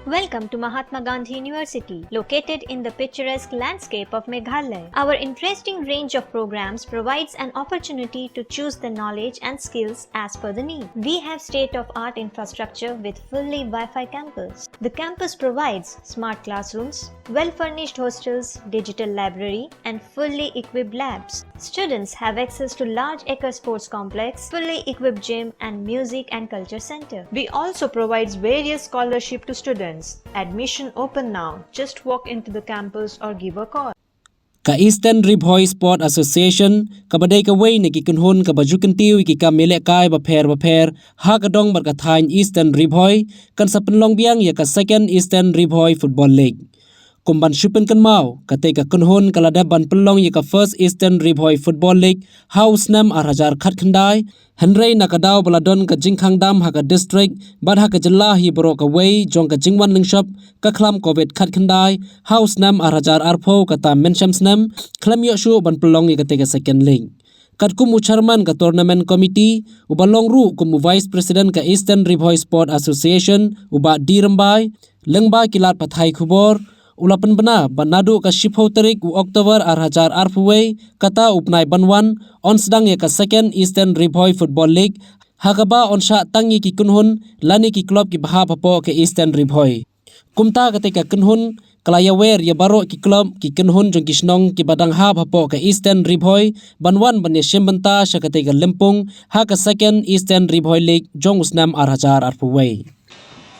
Welcome to Mahatma Gandhi University, located in the picturesque landscape of Meghalaya. Our interesting range of programs provides an opportunity to choose the knowledge and skills as per the need. We have state-of-art infrastructure with fully Wi-Fi campus. The campus provides smart classrooms, well-furnished hostels, digital library, and fully equipped labs. Students have access to large acre sports complex, fully equipped gym, and music and culture center. We also provides various scholarship to students. Admission open now. Just walk into the campus or give a call. Ka Eastern Ribhoy Sport Association ka badai ka way ni kikunhon ka bajukan tiwi ki ka mele kai ba pher ha ka dong bar ka thain Eastern Ribhoy kan sa penlong biang ya ka second Eastern Ribhoy Football League kumban shupen kan mau ka te ka kunhon ka lada ban penlong ya ka first Eastern Ribhoy Football League house nam arhajar khat khandai Henry nakadaw baladon ka jingkhang dam ha ka district bad ha ka jalla hi bro ka way jong ka jingwan lingshop ka khlam covid khat khandai house nam arhajar arpho ka ta menshams nam khlam yo shu ban pelong ka te ka second league kat kumu chairman ka tournament committee ubalong ru kumu vice president ka Eastern Ribhoy Sport Association uba dirembai lengba kilat pathai khubor ulapan bena banadu ka shipho tarik u Oktober arhajar arphuway kata upnai banwan on sedang ya ka second Eastern Ribhoy Football League hakaba on sha tangi ki kunhun lani ki club ki baha papo ke Eastern Ribhoy kumta ketika kunhun kalaya wer ya baro ki club ki kunhun jong kisnong ki badang ha papo ke Eastern Ribhoy banwan ban ya shembanta sha ketika lempung ha ka second Eastern Ribhoy League jong usnam arhajar arphuway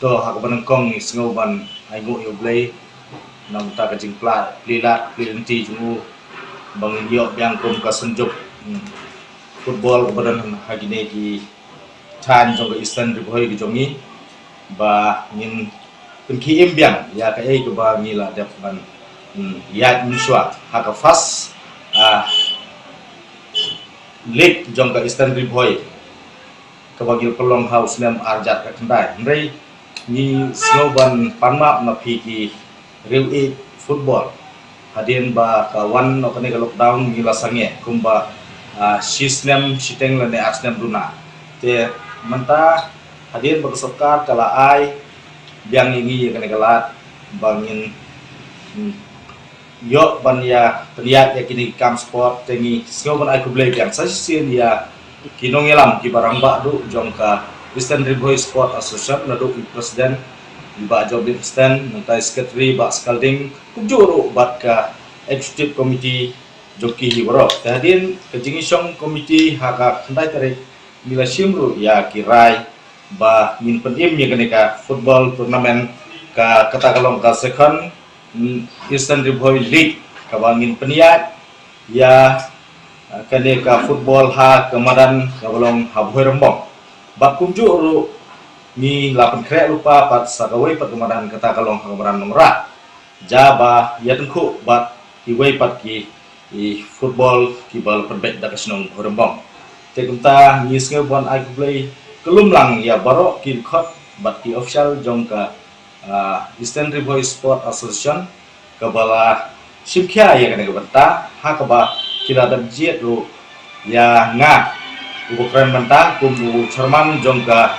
to hakaban kong isngoban ai go yo play nam ta ka jingpla lilat plinti jumu bang yo yang kum ka senjuk football badan hagine ki than jong Eastern Ribhoy ki jongi ba ngin penki embiang ya ka ei ko ba ngila dep ban ya miswa haka fas league jong ka Eastern Ribhoy ka bagil pelong house nem arjat ka kendai ndai ni slogan panma na piki real football hadin ba ka one no kani ka lockdown ngila sange kumba sisnem siteng lane arsnem duna te manta hadin ba sarkar kala ai biang ingi kani kalat bangin yo ban ya priat ya kini kam sport tengi slogan ai kublai biang sasien ya kinong elam ki barang ba du jongka Eastern Ribhoy Sport Association nadu president ba job stand nanti secretary ba skalding kujuru bat ka executive committee joki hibro tadin kejingisong committee haka kandai tarik mila simru ya kirai ba min penim ya kenika football tournament ka katakalong ka second Eastern Ribhoy League ka bangin peniat ya kenika football ha kemadan kabalong habhoy rembong ba kujuru ni lapan krek lupa pat sakawai pat kemaran kata kalong kemaran nomra jaba ya tengku bat iwai pat ki i football ki bal perbet da kasnong horembong te kumta ni snge bon ai play kelumlang ya baro ki khot bat ki official jongka Eastern Ribhoy Sport Association kabala simkhya ya kana kabata hakaba kila da jet ru ya nga ukren banta kumu chairman jongka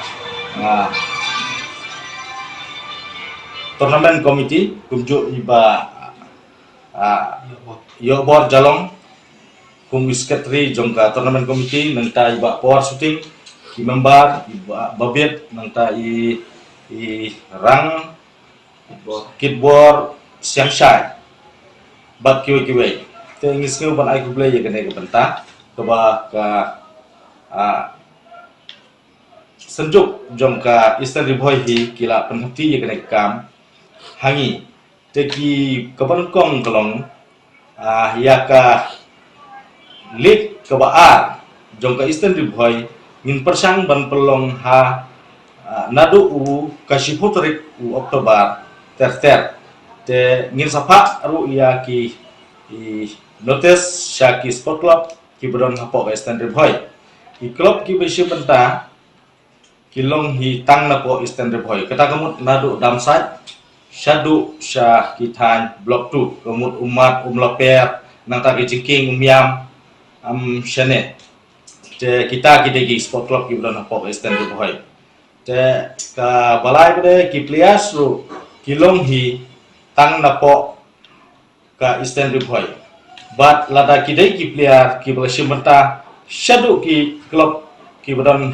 tournament committee kumju iba yo bor jalong kum secretary jongka tournament committee nangta iba power shooting ki member iba babet nangta i rang kitbor siangshai bat kiwe te ngisngu ban ai kublai ya kene benta keba ka senjuk jongka Eastern Ribhoy hi kila penhati ya kena kam hangi teki kabankong kelong ya ka league kebaar jongka Eastern Ribhoy ngin persang ban pelong ha nadu u kashipoterik u Oktober ter te ngin sapa ru ya ki notice syaki sport club ki bron hapok Eastern Ribhoy ki club ki besi benta kilong hi tang na po Eastern Ribhoy kata kamut nadu damsat syadu syah kitan blok 2 kamut umat umlaper nang ta jingking umyam syane te kita kidegi sport club ki bulan po Eastern Ribhoy te ka balai bade ki players ru kilong hi tang napo ka Eastern Ribhoi. But lada kidai ki player ki bersimenta syadu ki klub ki badan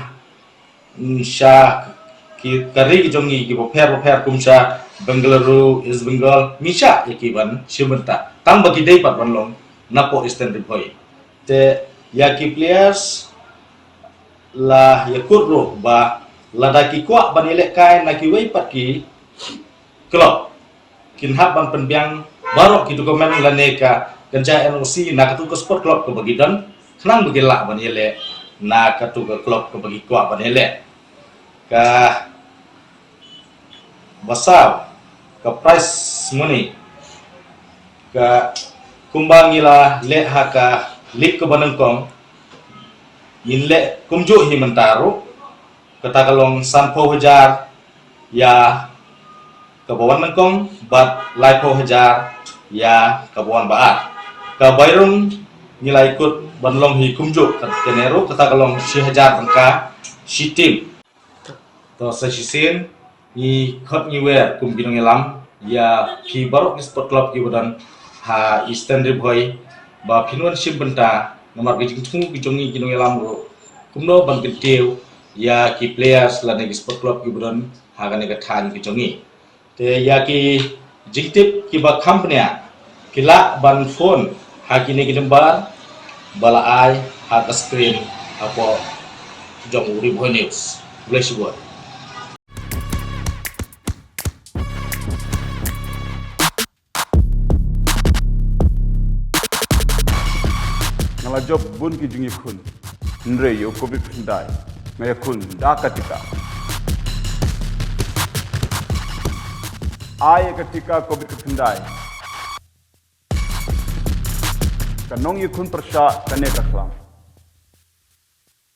sya ki kari ki jongi ki boper kumsha Bengaluru East Bengal misha ki ban simenta tang bagi dai pat ban long napo Eastern Ribhoi. Te ya ki players la yakut ro ba lada ki kuak ban elek kai na ki wei pat ki klub kinhap ban penbiang barok ki dokumen laneka kerja NOC na katu ke sport club ke bagi dan kenang bagi lak ban elek na katu ke klub ke bagi kuak ban elek ka basal ke price money ka kumbangila le haka lik ke banengkong yin le kumju hi mentaru kata kalong sanpo hajar ya kabawan nengkong bat laipo hajar ya kabawan baat ka bayrung nilai ikut banlong hi kumju keneru kata kalong si hajar angka si tim to sa sisin ni khot ni wer kum binong elam ya ki barok ni sport club ki badan ha Eastern Ribhoi ba pinwan sim benta nomor gijing chung gijongi kinong elam ro kumno ban ketiu ya ki players la ni sport club ki badan ha kan ga than gijongi te ya ki jingtip ki ba company kila ban phone ha kini lembar bala ai ha ka screen apa jong Ribhoi news boleh sebut. Ngala job bun ki jungi khun nre yo ko bi phindai ngaya khun da katika ay katika ko bi phindai kanong yi khun prasha kane ka khlam